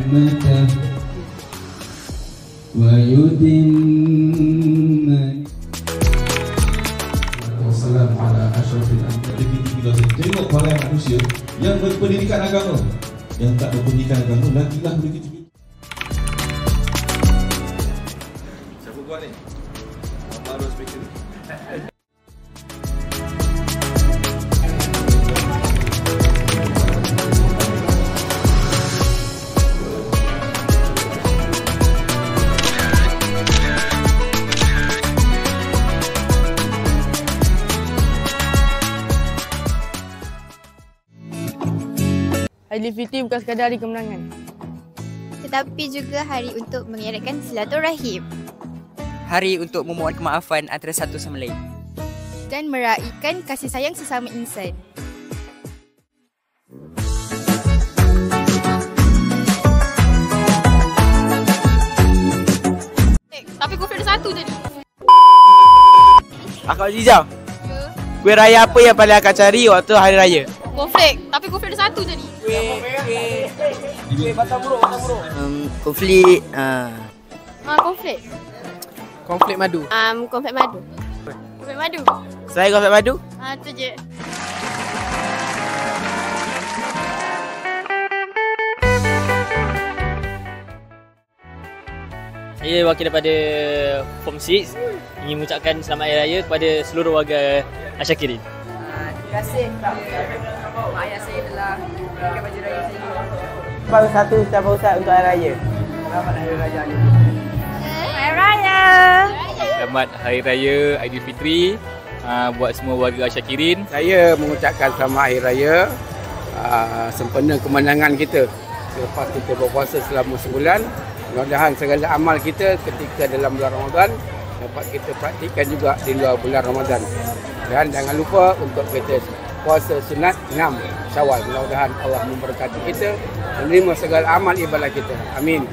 نعمته ويتم Wassalam ala asyrafil anbiya. Tengok para manusia yang berpendidikan agama, yang tak berpendidikan agama, lagilah begitu. Siapa buat ni? Baru speaker. Aidilfitri bukan sekadar hari kemenangan, tetapi juga hari untuk mengeratkan silaturahim hari untuk memohon kemaafan antara satu sama lain dan meraihkan kasih sayang sesama insan. Tapi kufri ada satu tadi. Akak Aziza, kuih raya apa yang paling akak cari waktu hari raya? Konflik, tapi kufri ada satu tadi. Kuih batang buruk. konflik Konflik. Konflik madu. Konflik madu. Konflik madu. Saya konflik madu. Tu je. Saya wakil daripada Form 6 ingin mengucapkan selamat hari raya kepada seluruh warga Asyakirin. Terima kasih kepada mak ayah saya telah berikan baju raya saya. Baru satu ucapan Ustaz untuk hari raya. Selamat hari raya. Hari Raya! Selamat Hari Raya Aidilfitri buat semua warga Asyakirin. Saya mengucapkan selamat Hari Raya sempena kemenangan kita selepas kita berpuasa selama sebulan. Mudah-mudahan segala amal kita ketika dalam bulan Ramadan dapat kita praktikkan juga di luar bulan Ramadan. Dan jangan lupa untuk kita puasa sunat 6 Syawal. Mudah-mudahan Allah memberkati kita menerima segala amal ibadah kita. Amin.